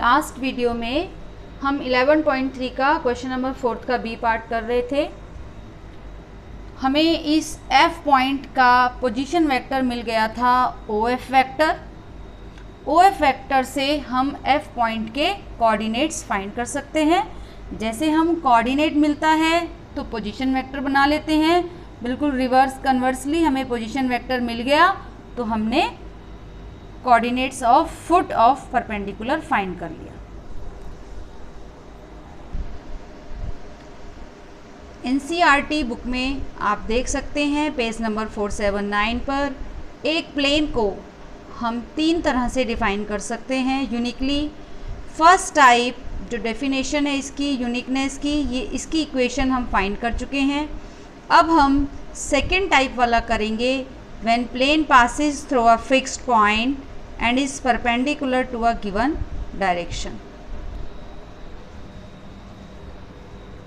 Last video में हम 11.3 का क्वेश्चन नंबर 4 का बी पार्ट कर रहे थे। हमें इस एफ पॉइंट का पोजीशन वेक्टर मिल गया था O F vector. O F vector से हम एफ पॉइंट के कोऑर्डिनेट्स फाइंड कर सकते हैं। जैसे हम कोऑर्डिनेट मिलता है तो पोजीशन वेक्टर बना लेते हैं। बिल्कुल रिवर्स कन्वर्सली हमें पोजीशन वेक्टर मिल गया तो हमने coordinates of foot of perpendicular find कर लिया। एनसीईआरटी बुक में आप देख सकते हैं पेज नंबर 479 पर एक प्लेन को हम 3 तरह से डिफाइन कर सकते हैं यूनिकली। फर्स्ट टाइप जो डेफिनेशन है इसकी यूनिकनेस की, ये इसकी इक्वेशन हम फाइंड कर चुके हैं। अब हम सेकेंड टाइप वाला करेंगे when plane passes through a fixed point and is perpendicular to a given direction.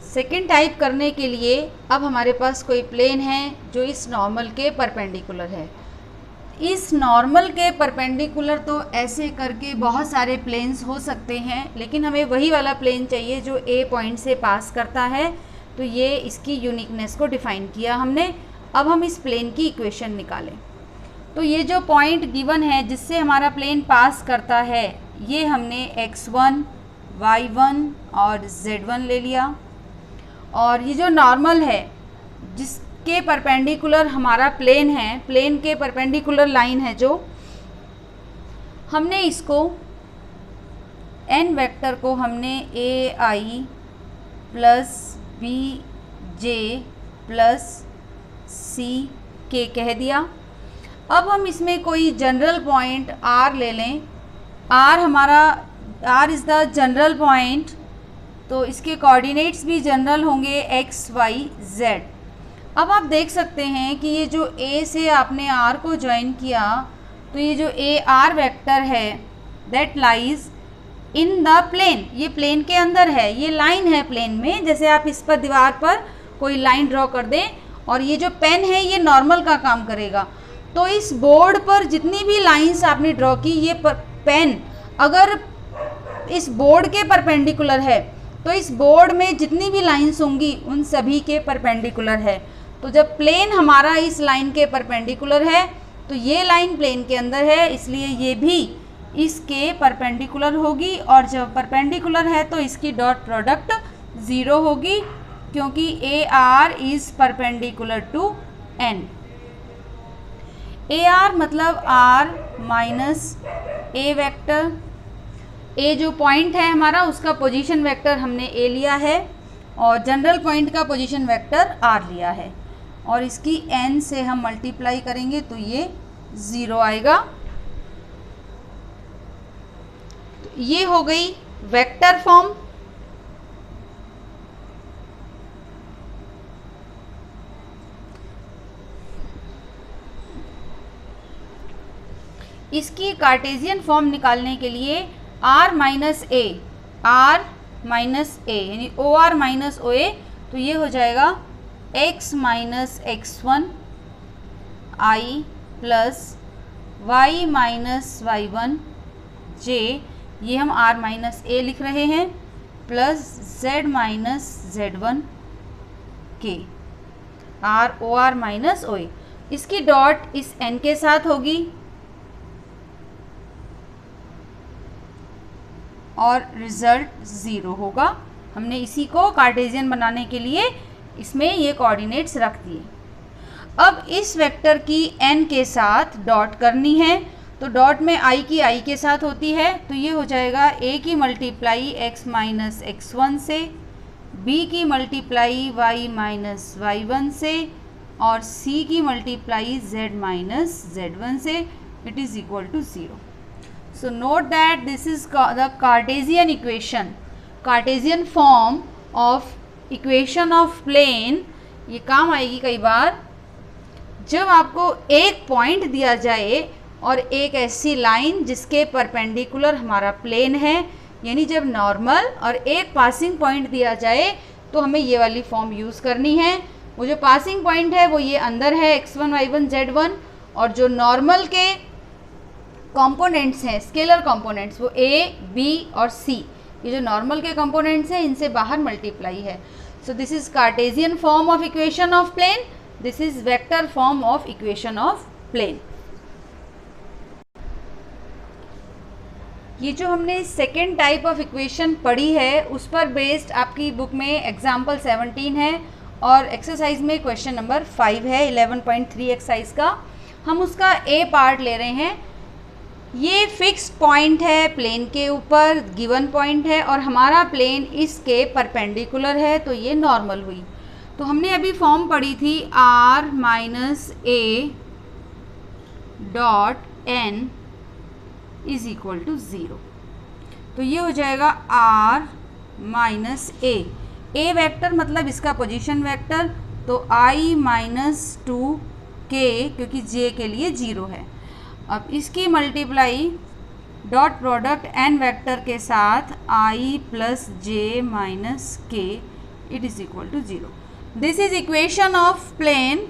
Second type करने के लिए अब हमारे पास कोई प्लेन है जो इस नॉर्मल के परपेंडिकुलर है। इस नॉर्मल के परपेंडिकुलर तो ऐसे करके बहुत सारे प्लेन्स हो सकते हैं, लेकिन हमें वही वाला प्लेन चाहिए जो ए पॉइंट से पास करता है। तो ये इसकी यूनिकनेस को डिफाइन किया हमने। अब हम इस प्लेन की इक्वेशन निकालें। तो ये जो पॉइंट गिवन है जिससे हमारा प्लेन पास करता है, ये हमने x1, y1 और z1 ले लिया। और ये जो नॉर्मल है जिसके परपेंडिकुलर हमारा प्लेन है, प्लेन के परपेंडिकुलर लाइन है जो, हमने इसको n वेक्टर को हमने ए आई प्लस बी जे प्लस सी के कह दिया। अब हम इसमें कोई जनरल पॉइंट r ले लें। r is the general point, तो इसके कोऑर्डिनेट्स भी जनरल होंगे x, y, z। अब आप देख सकते हैं कि ये जो a से आपने r को ज्वाइन किया तो ये जो ए आर वेक्टर है that lies in the plane, ये प्लेन के अंदर है, ये लाइन है प्लेन में। जैसे आप इस पर दीवार पर कोई लाइन ड्रॉ कर दें और ये जो पेन है ये नॉर्मल का काम करेगा। तो इस बोर्ड पर जितनी भी लाइंस आपने ड्रॉ की, ये पेन अगर इस बोर्ड के परपेंडिकुलर है तो इस बोर्ड में जितनी भी लाइंस होंगी उन सभी के परपेंडिकुलर है। तो जब प्लेन हमारा इस लाइन के परपेंडिकुलर है तो ये लाइन प्लेन के अंदर है, इसलिए ये भी इसके परपेंडिकुलर होगी। और जब परपेंडिकुलर है तो इसकी डॉट प्रोडक्ट 0 होगी, क्योंकि A R is perpendicular to N. A R मतलब R minus A vector. A जो पॉइंट है हमारा उसका पोजीशन वेक्टर हमने ए लिया है और जनरल पॉइंट का पोजीशन वेक्टर आर लिया है, और इसकी एन से हम मल्टीप्लाई करेंगे तो ये 0 आएगा। तो ये हो गई वेक्टर फॉर्म। इसकी कार्टेशियन फॉर्म निकालने के लिए r माइनस ए यानी ओ आर माइनस ओ ए, तो ये हो जाएगा x minus x1 i plus y minus y1 j, ये हम r माइनस ए लिख रहे हैं, plus z minus z1 k, r O R minus O A. इसकी डॉट इस n के साथ होगी और रिजल्ट 0 होगा। हमने इसी को कार्टेशियन बनाने के लिए इसमें ये कोऑर्डिनेट्स रख दिए। अब इस वेक्टर की n के साथ डॉट करनी है, तो डॉट में i की i के साथ होती है, तो ये हो जाएगा a की मल्टीप्लाई x माइनस x1 से, b की मल्टीप्लाई y माइनस y1 से, और c की मल्टीप्लाई z माइनस z1 से। It is equal to 0। So note that this is the Cartesian equation, Cartesian form of equation of plane। ये काम आएगी कई बार जब आपको एक पॉइंट दिया जाए और एक ऐसी लाइन जिसके परपेंडिकुलर हमारा प्लेन है, यानी जब नॉर्मल और एक पासिंग पॉइंट दिया जाए तो हमें ये वाली फॉर्म यूज़ करनी है। वो जो पासिंग पॉइंट है वो ये अंदर है x1 y1 z1, और जो नॉर्मल के कंपोनेंट्स हैं, स्केलर कंपोनेंट्स, वो a, b और c, ये जो नॉर्मल के कंपोनेंट्स हैं इनसे बाहर मल्टीप्लाई है. So this is Cartesian form of equation of plane, this is vector form of equation of plane. ये जो हमने सेकेंड टाइप ऑफ इक्वेशन पढ़ी है उस पर बेस्ड आपकी बुक में एग्जाम्पल 17 है और एक्सरसाइज में क्वेश्चन नंबर 5 है 11.3 एक्सरसाइज का. हम उसका ए पार्ट ले रहे हैं. ये फिक्स्ड पॉइंट है प्लेन के ऊपर, गिवन पॉइंट है और हमारा प्लेन इसके परपेंडिकुलर है, तो ये नॉर्मल हुई. तो हमने अभी फॉर्म पढ़ी थी r minus A dot N is equal to 0. तो ये हो जाएगा r माइनस ए वेक्टर मतलब इसका पोजीशन वेक्टर, तो i माइनस 2k क्योंकि j के लिए 0 है. अब इसकी multiply dot product n vector के साथ i plus j minus k it is equal to 0. This is equation of plane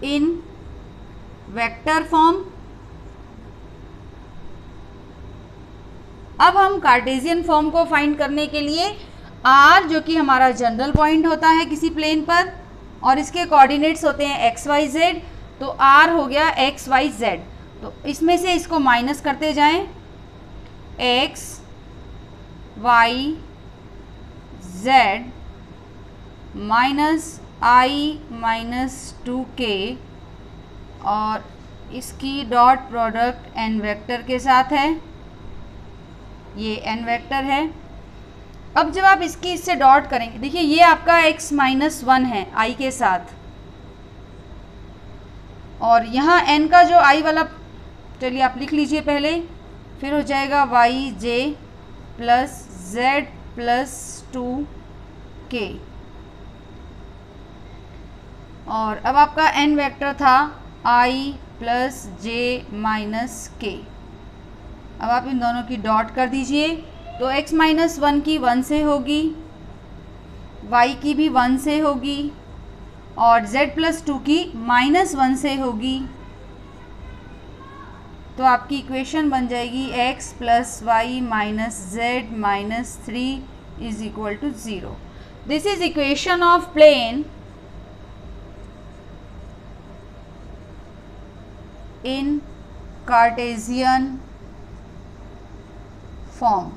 in vector form. अब हम कार्टेशियन फॉर्म को फाइंड करने के लिए r जो कि हमारा जनरल पॉइंट होता है किसी प्लेन पर और इसके कोऑर्डिनेट्स होते हैं x y z, तो r हो गया x y z. तो इसमें से इसको माइनस करते जाएं, x y z minus i minus 2k और इसकी डॉट प्रोडक्ट n वेक्टर के साथ है, ये n वेक्टर है. अब जब आप इसकी इससे डॉट करेंगे, देखिए ये आपका x माइनस 1 है i के साथ और यहाँ n का जो i वाला, चलिए आप लिख लीजिए पहले, फिर हो जाएगा y j plus z plus 2k और अब आपका n वेक्टर था i plus j minus k. अब आप इन दोनों की डॉट कर दीजिए, तो x माइनस 1 की 1 से होगी, y की भी 1 से होगी और z प्लस 2 की माइनस 1 से होगी. तो आपकी इक्वेशन बन जाएगी x plus Y minus z minus 3 is equal to 0. This is equation of plane in Cartesian form,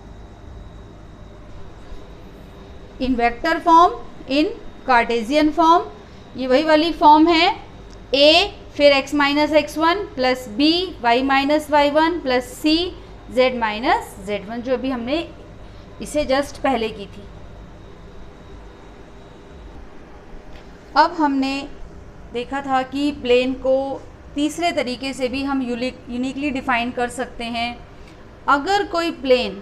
in vector form, in Cartesian form. ये वही वाली फॉर्म है a फिर x minus x1 plus b y minus y1 plus c z minus z1 जो अभी हमने इसे just पहले की थी. अब हमने देखा था कि प्लेन को तीसरे तरीके से भी हम यूनिकली डिफाइन कर सकते हैं. अगर कोई प्लेन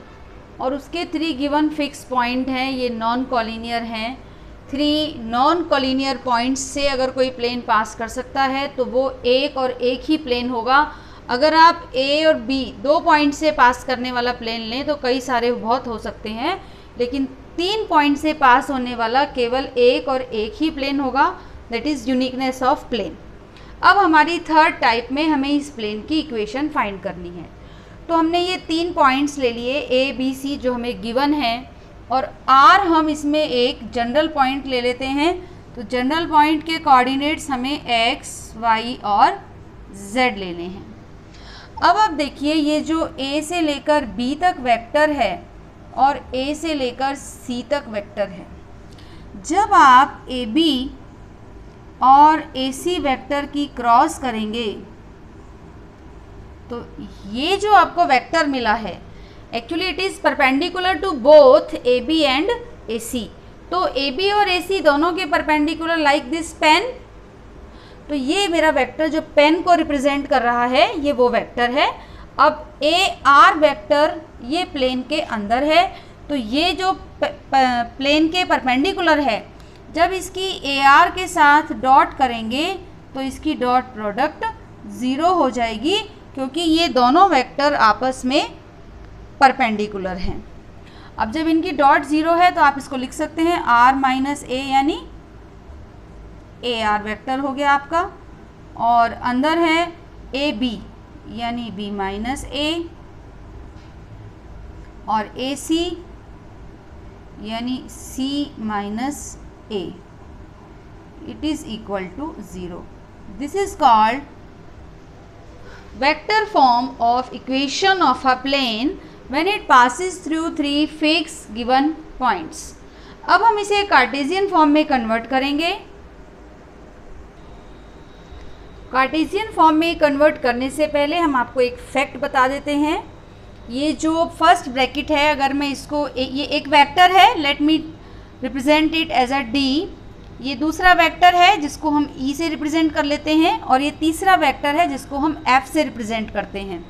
और उसके 3 गिवन फिक्स पॉइंट हैं, ये नॉन कॉलिनियर हैं, 3 नॉन कॉलिनियर पॉइंट्स से अगर कोई प्लेन पास कर सकता है तो वो एक और एक ही प्लेन होगा. अगर आप A और B 2 पॉइंट से पास करने वाला प्लेन लें तो कई सारे बहुत हो सकते हैं, लेकिन 3 पॉइंट से पास होने वाला केवल एक और एक ही प्लेन होगा. That is uniqueness of plane. अब हमारी थर्ड टाइप में हमें इस प्लेन की इक्वेशन फाइंड करनी है. तो हमने ये 3 पॉइंट्स ले लिए A B C जो हमें गिवन है और R हम इसमें एक जनरल पॉइंट ले लेते हैं. तो जनरल पॉइंट के कोऑर्डिनेट्स हमें x, y और z लेने हैं. अब आप देखिए ये जो A से लेकर B तक वेक्टर है और A से लेकर C तक वेक्टर है. जब आप AB और AC वेक्टर की क्रॉस करेंगे तो ये जो आपको वेक्टर मिला है actually it is perpendicular to both AB and AC. तो AB और AC दोनों के परपेंडिकुलर लाइक दिस पेन. तो ये मेरा वेक्टर जो पेन को रिप्रेजेंट कर रहा है ये वो वेक्टर है. अब AR वेक्टर ये प्लेन के अंदर है, तो ये जो प्लेन के परपेंडिकुलर है जब इसकी AR के साथ डॉट करेंगे तो इसकी डॉट प्रोडक्ट 0 हो जाएगी क्योंकि ये दोनों वेक्टर आपस में परपेंडिकुलर हैं. अब जब इनकी डॉट 0 है तो आप इसको लिख सकते हैं R माइनस A यानी AR वेक्टर हो गया आपका. और अंदर है ए बी यानी बी माइनस ए, और ए सी यानी C minus A, it is equal to 0. This is called vector form of equation of a plane when it passes through three fixed given points. अब हम इसे Cartesian form में convert करेंगे। Cartesian form में convert करने से पहले हम आपको एक फैक्ट बता देते हैं। ये जो फर्स्ट ब्रैकेट है, अगर मैं इसको ये एक वेक्टर है, let me represent it as a D. ये दूसरा वेक्टर है जिसको हम ई से रिप्रेजेंट कर लेते हैं, और ये तीसरा वेक्टर है जिसको हम एफ से रिप्रेजेंट करते हैं।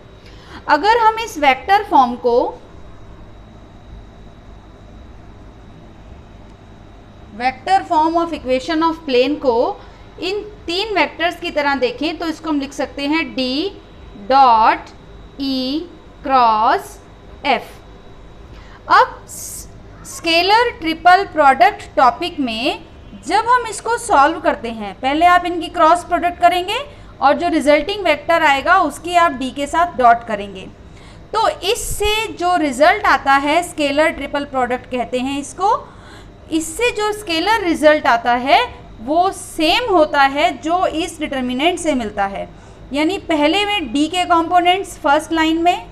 अगर हम इस वेक्टर फॉर्म को vector form of equation of plane को इन तीन वेक्टर्स की तरह देखें तो इसको हम लिख सकते हैं D dot E cross F. अब स्केलर ट्रिपल प्रोडक्ट टॉपिक में जब हम इसको सॉल्व करते हैं, पहले आप इनकी क्रॉस प्रोडक्ट करेंगे और जो रिजल्टिंग वेक्टर आएगा उसकी आप डी के साथ डॉट करेंगे, तो इससे जो रिजल्ट आता है स्केलर ट्रिपल प्रोडक्ट कहते हैं इसको। इससे जो स्केलर रिजल्ट आता है वो सेम होता है जो इस डिटर्मिनेंट से मिलता है, यानी पहले में डी के कंपोनेंट्स फर्स्ट लाइन में,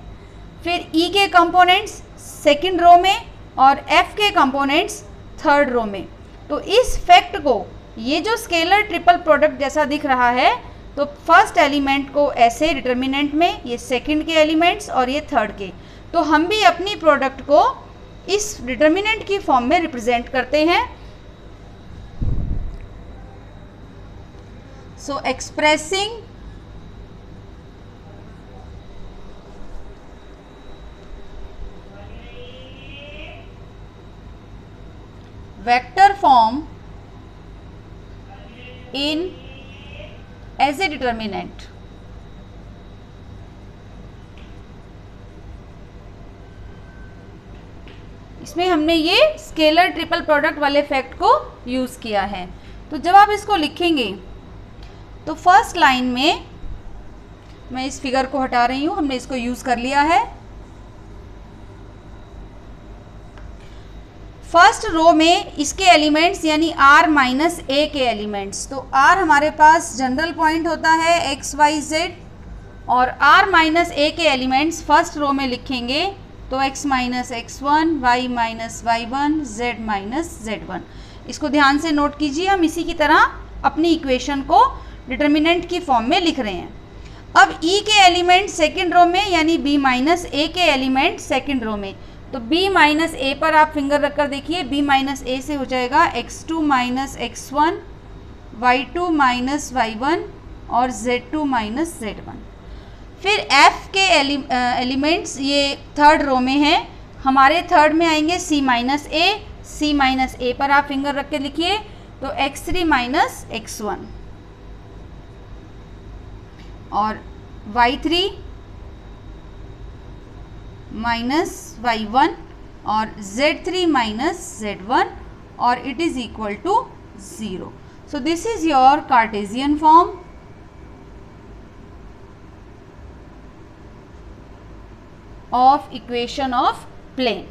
फिर ई के कंपोनेंट्स सेकंड रो में, और एफ के कंपोनेंट्स थर्ड रो में। तो इस फैक्ट को, ये जो स्केलर ट्रिपल प्रोडक्ट जैसा दिख रहा है, तो फर्स्ट एलिमेंट को ऐसे डिटर्मिनेंट में, ये सेकंड के एलिमेंट्स और ये थर्ड के, तो हम भी अपनी प्रोडक्ट को इस डिटर्मिनेंट की फॉर्म में रिप्रेजेंट करते हैं। So expressing vector form in as a determinant, इसमें हमने ये स्केलर ट्रिपल प्रोडक्ट वाले फैक्ट को यूज़ किया है। तो जब आप इसको लिखेंगे तो फर्स्ट लाइन में, मैं इस फिगर को हटा रही हूँ, हमने इसको यूज़ कर लिया है। फर्स्ट रो में इसके एलिमेंट्स यानी r माइनस ए के एलिमेंट्स, तो r हमारे पास जनरल पॉइंट होता है x y z, और r माइनस ए के एलिमेंट्स फर्स्ट रो में लिखेंगे तो x minus x1, y minus y1, z minus z1। इसको ध्यान से नोट कीजिए, हम इसी की तरह अपनी इक्वेशन को डिटर्मिनेंट की फॉर्म में लिख रहे हैं। अब e के एलिमेंट सेकेंड रो में यानी b माइनस ए के एलिमेंट सेकेंड रो में, तो b माइनस ए पर आप फिंगर रखकर देखिए, b माइनस ए से हो जाएगा x2 minus x1, y2 minus y1 और z2 माइनस z1। फिर f के एलिमेंट्स ये थर्ड रो में हैं, हमारे थर्ड में आएंगे c माइनस ए पर आप फिंगर रख के लिखिए, तो x3 माइनस x1 और y3 माइनस y1 और z3 माइनस z1, और it is equal to 0। So this is your Cartesian form of equation of plane.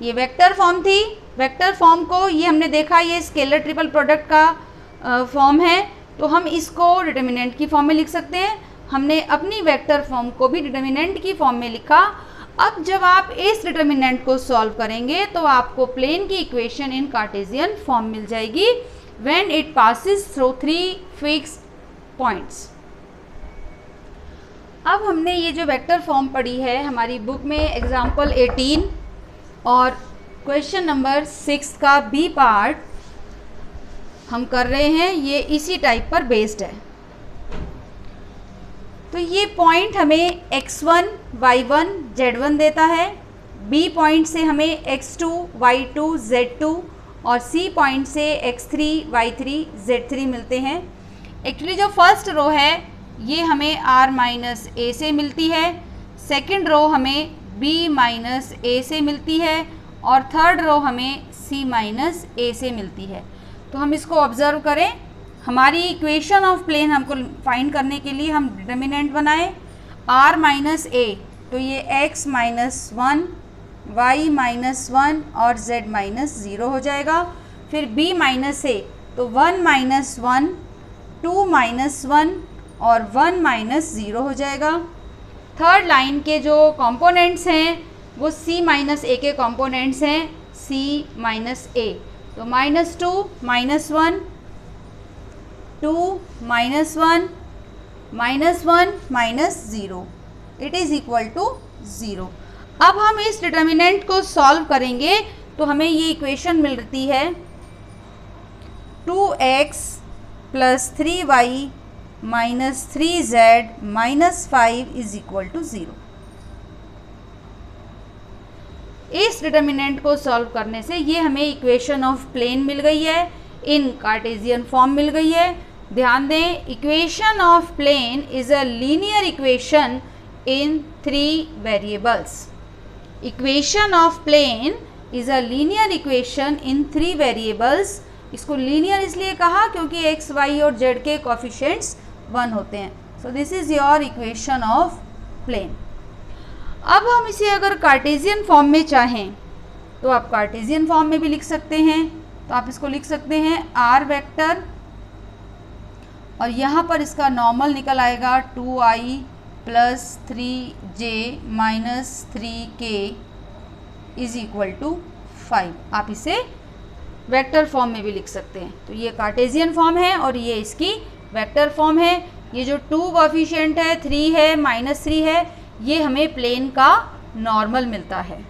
ये वेक्टर फॉर्म थी। वेक्टर फॉर्म को ये हमने देखा, ये स्केलर ट्रिपल प्रोडक्ट का फॉर्म है, तो हम इसको डिटर्मिनेंट की फॉर्म में लिख सकते हैं। हमने अपनी वेक्टर फॉर्म को भी डिटर्मिनेंट की फॉर्म में लिखा। अब जब आप इस डिटर्मिनेंट को सॉल्व करेंगे तो आपको प्लेन की इक्वेशन इन कार्टेशियन फॉर्म मिल जाएगी when it passes through three fixed points. अब हमने ये जो वेक्टर फॉर्म पढ़ी है हमारी बुक में एग्जाम्पल 18 और क्वेश्चन नंबर 6 का बी पार्ट हम कर रहे हैं, ये इसी टाइप पर बेस्ड है। तो ये पॉइंट हमें x1, y1, z1 देता है, b पॉइंट से हमें x2, y2, z2 और c पॉइंट से x3, y3, z3 मिलते हैं। एक्चुअली जो फर्स्ट रो है ये हमें r माइनस ए से मिलती है, सेकंड रो हमें b माइनस ए से मिलती है और थर्ड रो हमें c माइनस ए से मिलती है। तो हम इसको ऑब्ज़र्व करें, हमारी इक्वेशन ऑफ प्लेन हमको फाइंड करने के लिए हम डिटर्मिनेंट बनाए r माइनस ए, तो ये x माइनस 1, y माइनस 1 और z माइनस 0 हो जाएगा। फिर b माइनस ए, तो 1 माइनस 1, 2 माइनस 1 और 1 माइनस 0 हो जाएगा। थर्ड लाइन के जो कंपोनेंट्स हैं वो c माइनस ए के कंपोनेंट्स हैं, c माइनस ए, तो -2 -1, 2 -1 -1 -0, इट इज़ इक्वल टू 0। अब हम इस डिटर्मिनेंट को सॉल्व करेंगे तो हमें ये इक्वेशन मिलती है 2x + 3y - 3z - 5 is equal to 0। इस डिटर्मिनेंट को सॉल्व करने से ये हमें इक्वेशन ऑफ प्लेन मिल गई है, इन कार्टेशियन फॉर्म मिल गई है। ध्यान दें, equation of plane is a linear equation in 3 variables. Equation of plane is a linear equation in 3 variables. इसको लीनियर इसलिए कहा क्योंकि x, y और z के कोफिशिएंट्स 1 होते हैं। So this is your equation of plane. अब हम इसे अगर कार्टेशियन फॉर्म में चाहें तो आप कार्टेशियन फॉर्म में भी लिख सकते हैं। तो आप इसको लिख सकते हैं r वेक्टर, और यहाँ पर इसका नॉर्मल निकल आएगा 2i + 3j - 3k is equal to 5। आप इसे वेक्टर फॉर्म में भी लिख सकते हैं। तो ये कार्टेशियन फॉर्म है और ये इसकी वेक्टर फॉर्म है। ये जो 2 कोएफिशिएंट है, 3 है, -3 है, ये हमें प्लेन का नॉर्मल मिलता है।